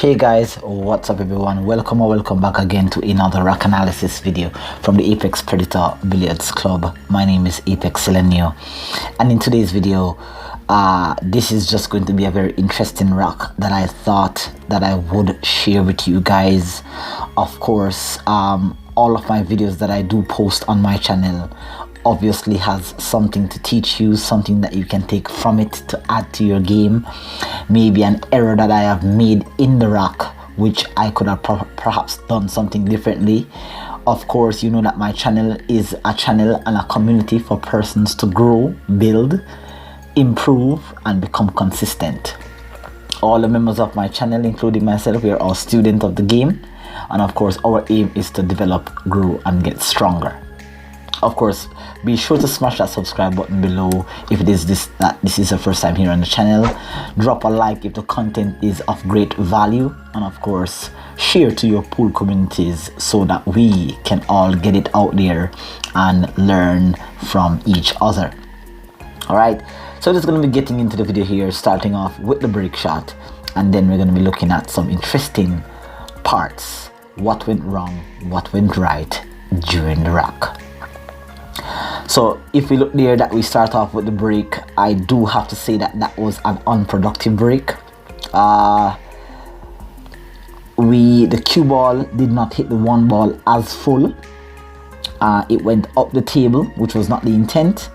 Hey guys, what's up everyone? Welcome or welcome back again to another rack analysis video from the Apex Predator Billiards Club. My name is Apex Selenio, and in today's video this is just going to be a very interesting rack that I thought that I would share with you guys. Of course, all of my videos that I do post on my channel obviously has something to teach you, something that you can take from it to add to your game. Maybe an error that I have made in the rack, which I could have perhaps done something differently. Of course, you know that my channel is a channel and a community for persons to grow, build, improve, and become consistent. All the members of my channel, including myself, we are all students of the game, and of course our aim is to develop, grow, and get stronger. Of course, be sure to smash that subscribe button below if it is this is the first time here on the channel. Drop a like if the content is of great value, and of course share to your pool communities so that we can all get it out there and learn from each other. Alright, so just going to be getting into the video here, starting off with the break shot, and then we're going to be looking at some interesting parts. What went wrong, what went right during the rack. So if we look there that we start off with the break, I do have to say that that was an unproductive break. The cue ball did not hit the one ball as full. It went up the table, which was not the intent.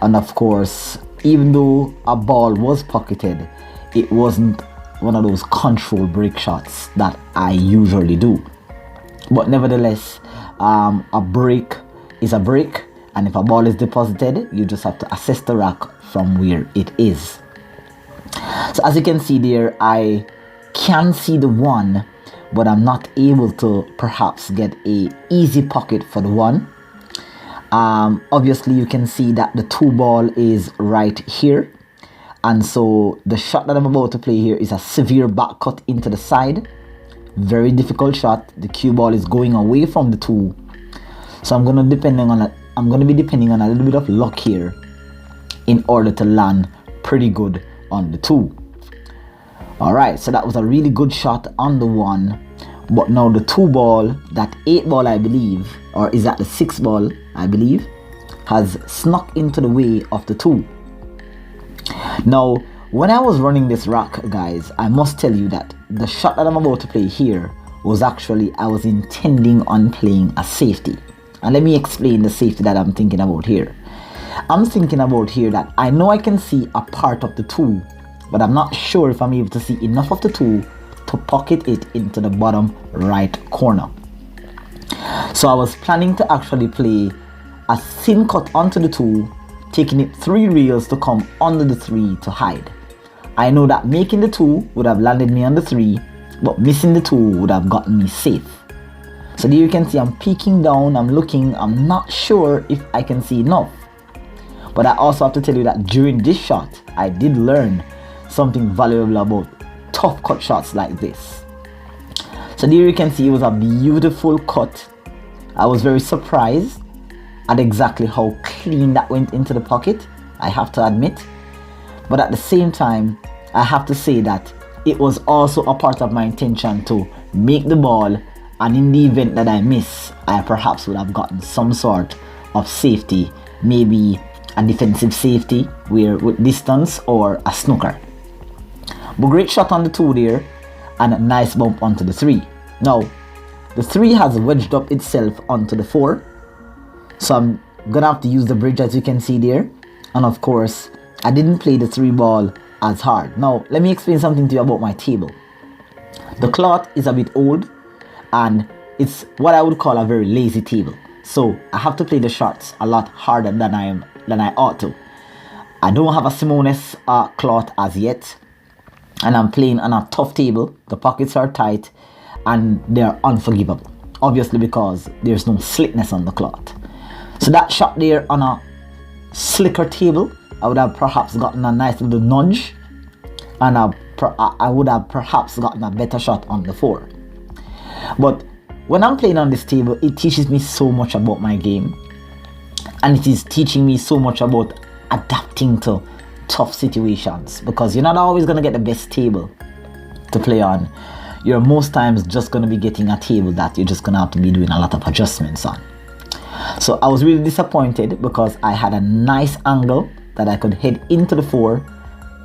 And of course, even though a ball was pocketed, it wasn't one of those control break shots that I usually do. But nevertheless, a break is a break. And if a ball is deposited, you just have to assess the rack from where it is. So as you can see there, I can see the one, but I'm not able to perhaps get a easy pocket for the one. Obviously you can see that the two ball is right here, and so the shot that I'm about to play here is a severe back cut into the side. Very difficult shot. The cue ball is going away from the two, so I'm going to be depending on a little bit of luck here in order to land pretty good on the two. Alright, so that was a really good shot on the one, but now the two ball, that 8 ball I believe, or is that the 6 ball I believe, has snuck into the way of the two. Now when I was running this rack, guys, I must tell you that the shot that I'm about to play here was actually, I was intending on playing a safety. And let me explain the safety that I'm thinking about here. I'm thinking about here that I know I can see a part of the two, but I'm not sure if I'm able to see enough of the two to pocket it into the bottom right corner. So I was planning to actually play a thin cut onto the two, taking it 3 reels to come under the 3 to hide. I know that making the 2 would have landed me on the 3, but missing the 2 would have gotten me safe. So there you can see I'm peeking down, I'm looking, I'm not sure if I can see enough. But I also have to tell you that during this shot, I did learn something valuable about tough cut shots like this. So there you can see it was a beautiful cut. I was very surprised at exactly how clean that went into the pocket, I have to admit. But at the same time, I have to say that it was also a part of my intention to make the ball, and in the event that I miss, I perhaps would have gotten some sort of safety, maybe a defensive safety with distance, or a snooker. But great shot on the 2 there, and a nice bump onto the 3. Now the 3 has wedged up itself onto the 4, so I'm gonna have to use the bridge, as you can see there. And of course I didn't play the 3 ball as hard. Now let me explain something to you about my table. The cloth is a bit old, and it's what I would call a very lazy table, so I have to play the shots a lot harder than I ought to. I don't have a Simone's cloth as yet, and I'm playing on a tough table. The pockets are tight and they're unforgivable, obviously because there's no slickness on the cloth. So that shot there on a slicker table, I would have perhaps gotten a nice little nudge, and I would have perhaps gotten a better shot on the 4. But when I'm playing on this table, it teaches me so much about my game, and it is teaching me so much about adapting to tough situations, because you're not always going to get the best table to play on. you're most times just going to be getting a table that you're just going to have to be doing a lot of adjustments on. So I was really disappointed because I had a nice angle that I could head into the 4,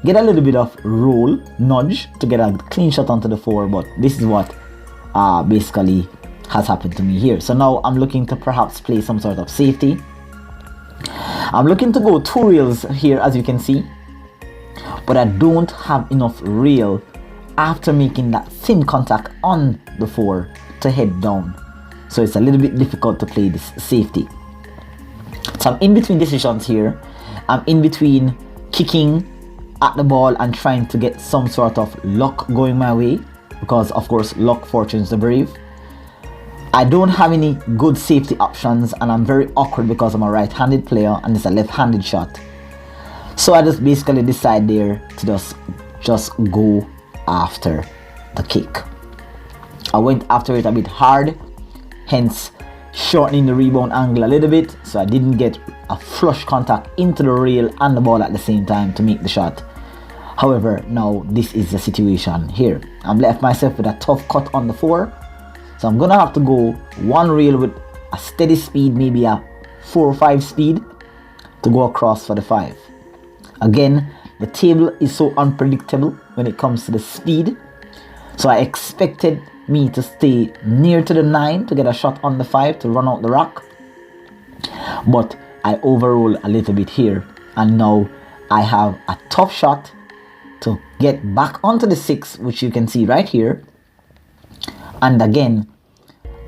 get a little bit of roll, nudge to get a clean shot onto the 4, but this is what basically has happened to me here. So now I'm looking to perhaps play some sort of safety. I'm looking to go 2 rails here, as you can see, but I don't have enough rail after making that thin contact on the 4 to head down. So it's a little bit difficult to play this safety. So I'm in between decisions here. I'm in between kicking at the ball and trying to get some sort of luck going my way, because of course luck fortunes the brave. I don't have any good safety options, and I'm very awkward because I'm a right-handed player and it's a left-handed shot. So I just basically decide there to just go after the kick. I went after it a bit hard, hence shortening the rebound angle a little bit, so I didn't get a flush contact into the rail and the ball at the same time to make the shot. However, now this is the situation here. I've left myself with a tough cut on the 4, so I'm gonna have to go 1 rail with a steady speed, maybe a 4 or 5 speed, to go across for the 5. Again, the table is so unpredictable when it comes to the speed, so I expected me to stay near to the 9 to get a shot on the 5 to run out the rock, but I overroll a little bit here, and now I have a tough shot to get back onto the 6, which you can see right here. And again,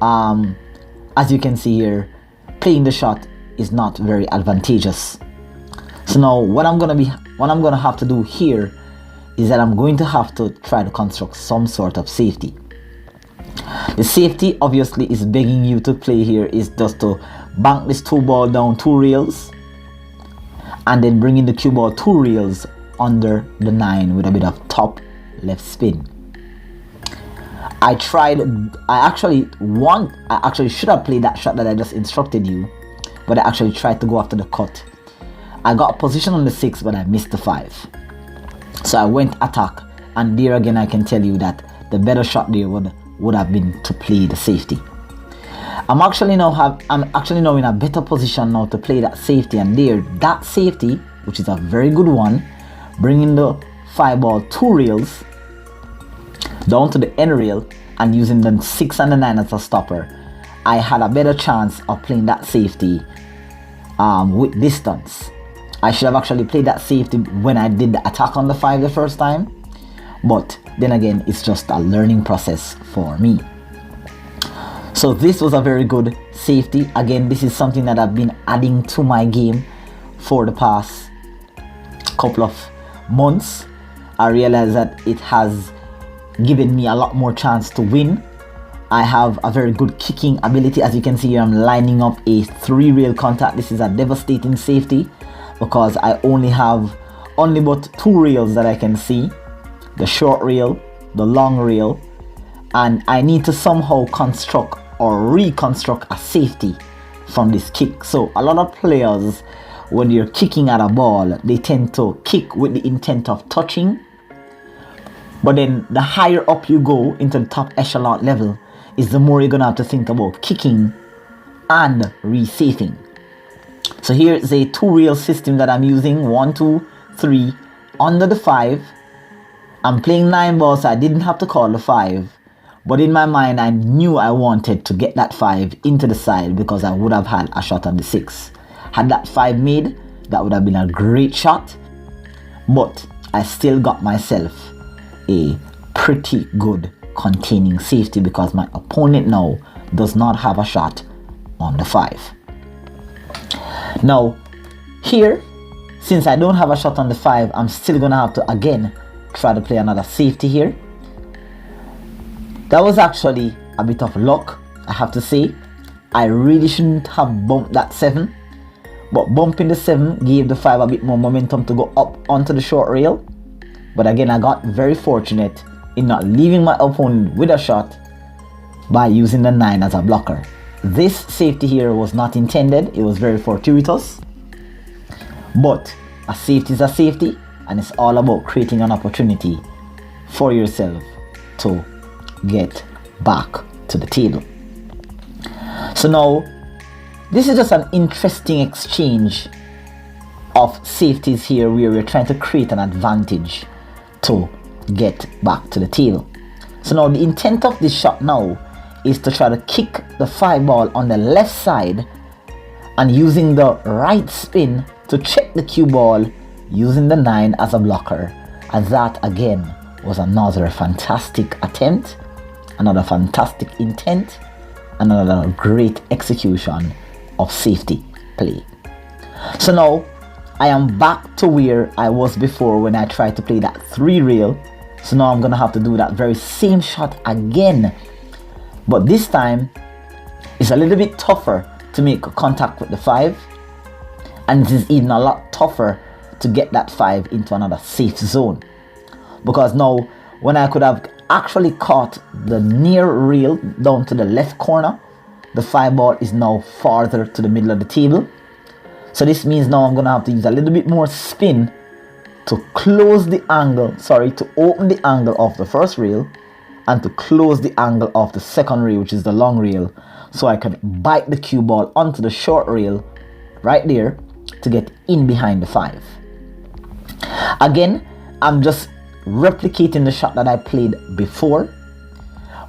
as you can see here, playing the shot is not very advantageous. So now what I'm gonna have to do here is that I'm going to have to try to construct some sort of safety. The safety obviously is begging you to play here is just to bank this 2 ball down 2 rails and then bring in the cue ball 2 rails under the 9 with a bit of top left spin. I actually should have played that shot that I just instructed you, but I actually tried to go after the cut. I got a position on the 6, but I missed the 5. So I went attack, and there again I can tell you that the better shot there would have been to play the safety. I'm actually now in a better position now to play that safety, and there that safety, which is a very good one, bringing the 5 ball 2 rails down to the end rail and using the 6 and the 9 as a stopper, I had a better chance of playing that safety with distance. I should have actually played that safety when I did the attack on the 5 the first time, but then again, it's just a learning process for me. So this was a very good safety. Again, this is something that I've been adding to my game for the past couple of months. I realize that it has given me a lot more chance to win. I have a very good kicking ability. As you can see here, I'm lining up a 3 rail contact. This is a devastating safety because I only have but 2 rails that I can see, the short rail, the long rail, and I need to somehow construct or reconstruct a safety from this kick. So a lot of players, when you're kicking at a ball, they tend to kick with the intent of touching, but then the higher up you go into the top echelon level is the more you're gonna have to think about kicking and re-safing. So here is a 2 rail system that I'm using, 1, 2, 3 under the 5. I'm playing 9 balls, so I didn't have to call the 5, but in my mind I knew I wanted to get that 5 into the side because I would have had a shot on the 6. Had that 5 made, that would have been a great shot, but I still got myself a pretty good containing safety because my opponent now does not have a shot on the 5. Now here, since I don't have a shot on the 5, I'm still gonna have to again try to play another safety here. That was actually a bit of luck, I have to say. I really shouldn't have bumped that 7, but bumping the 7 gave the 5 a bit more momentum to go up onto the short rail. But again, I got very fortunate in not leaving my opponent with a shot by using the 9 as a blocker. This safety here was not intended, it was very fortuitous, but a safety is a safety, and it's all about creating an opportunity for yourself to get back to the table. So now, this is just an interesting exchange of safeties here where we're trying to create an advantage to get back to the table. So now the intent of this shot now is to try to kick the 5 ball on the left side and using the right spin to check the cue ball using the 9 as a blocker. And that again was another fantastic attempt, another fantastic intent, another great execution of safety play. So now I am back to where I was before when I tried to play that 3 rail. So now I'm gonna have to do that very same shot again, but this time it's a little bit tougher to make contact with the 5, and it is even a lot tougher to get that 5 into another safe zone, because now when I could have actually caught the near rail down to the left corner, the 5 ball is now farther to the middle of the table. So this means now I'm gonna have to use a little bit more spin to close the angle, to open the angle of the first rail and to close the angle of the second rail, which is the long rail, so I can bite the cue ball onto the short rail right there to get in behind the 5. Again, I'm just replicating the shot that I played before,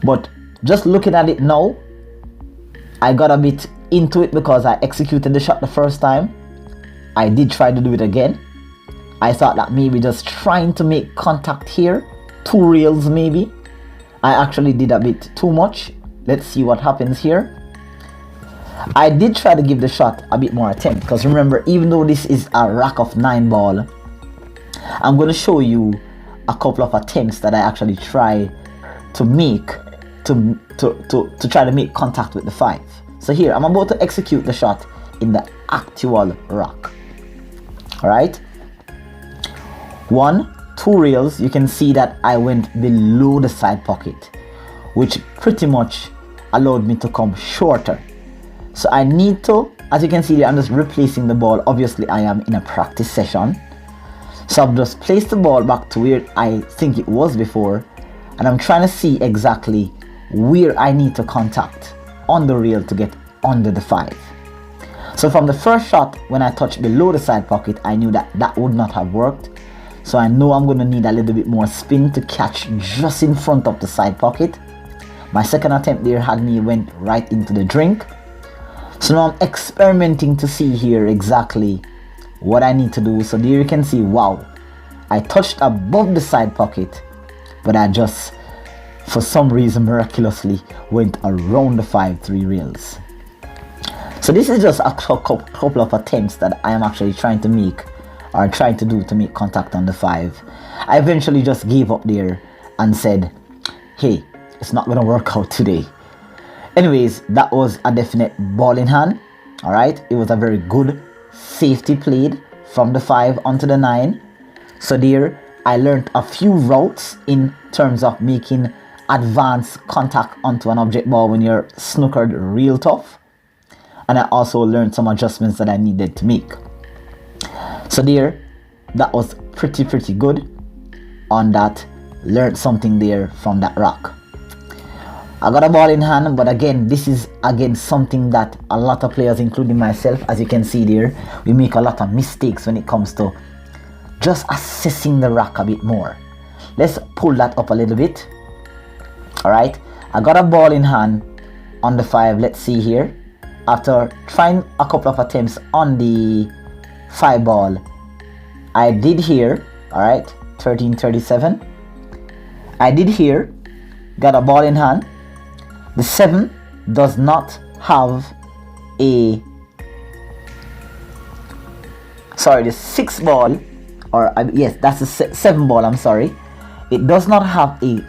but just looking at it now, I got a bit into it because I executed the shot the first time. I did try to do it again. I thought that maybe just trying to make contact here, 2 rails maybe. I actually did a bit too much. Let's see what happens here. I did try to give the shot a bit more attempt, because remember, even though this is a rack of 9 ball, I'm going to show you a couple of attempts that I actually try to make to try to make contact with the 5. So here I'm about to execute the shot in the actual rack. Alright, 1, 2 rails. You can see that I went below the side pocket, which pretty much allowed me to come shorter. So I need to, as you can see here, I'm just replacing the ball. Obviously I am in a practice session, so I've just placed the ball back to where I think it was before, and I'm trying to see exactly where I need to contact on the rail to get under the 5. So from the first shot, when I touched below the side pocket, I knew that that would not have worked. So I know I'm going to need a little bit more spin to catch just in front of the side pocket. My second attempt there had me went right into the drink. So now I'm experimenting to see here exactly what I need to do. So there you can see, wow, I touched above the side pocket, but I just, for some reason, miraculously went around the 5-3 rails. So this is just a couple of attempts that I am actually trying to make, or trying to do to make contact on the 5. I eventually just gave up there and said, hey, it's not gonna work out today. Anyways, that was a definite ball in hand. Alright, it was a very good safety played from the 5 onto the 9. So there I learned a few routes in terms of making advanced contact onto an object ball when you're snookered real tough. And I also learned some adjustments that I needed to make. So there, that was pretty good on that. Learned something there from that rock. I got a ball in hand, but again, this is something that a lot of players, including myself, as you can see there, we make a lot of mistakes when it comes to just assessing the rack a bit more. Let's pull that up a little bit. Alright, I got a ball in hand on the 5. Let's see here. After trying a couple of attempts on the 5 ball, I did here, alright, 1337. I did here, got a ball in hand. The 7 does not have a, sorry, the 6 ball, or yes, that's the 7 ball, I'm sorry. It does not have a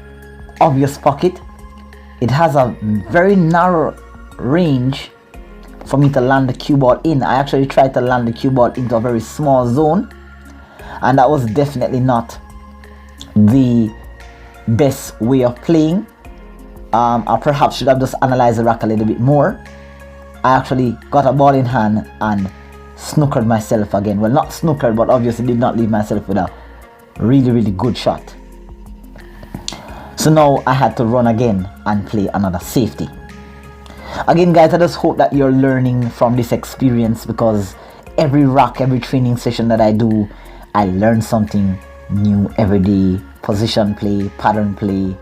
obvious pocket. It has a very narrow range for me to land the cue ball in. I actually tried to land the cue ball into a very small zone, and that was definitely not the best way of playing. I perhaps should have just analyzed the rack a little bit more. I actually got a ball in hand and snookered myself again. Well, not snookered, but obviously did not leave myself with a really good shot. So So now I had to run again and play another safety. Again guys, I just hope that you're learning from this experience, because every rack, every training session that I do, I learn something new every day. Position play, pattern play,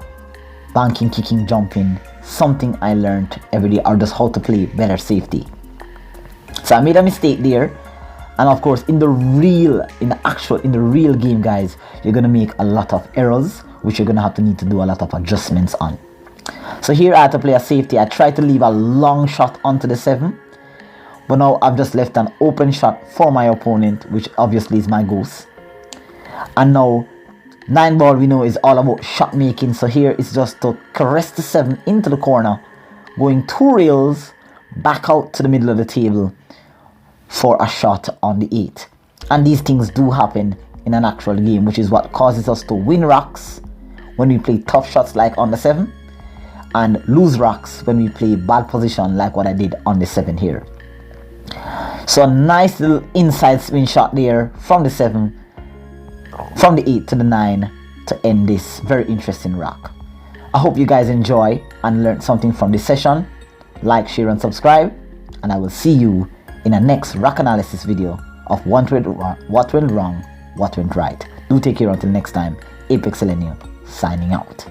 banking, kicking, jumping, something I learned every day, or just how to play better safety. So I made a mistake there, and of course in the real game guys, you're gonna make a lot of errors, which you're gonna need to do a lot of adjustments on. So here I had to play a safety. I tried to leave a long shot onto the 7, but now I've just left an open shot for my opponent, which obviously is my ghost. And now 9 ball, we know, is all about shot making. So here it's just to caress the 7 into the corner, going 2 rails back out to the middle of the table for a shot on the 8. And these things do happen in an actual game, which is what causes us to win racks when we play tough shots like on the 7, and lose racks when we play bad position like what I did on the 7 here. So a nice little inside spin shot there from the 7, from the 8 to the 9 to end this very interesting rack. I hope you guys enjoy and learned something from this session. Like, share and subscribe, and I will see you in the next rack analysis video of what went wrong, what went right. Do take care until next time. Apex Selenium signing out.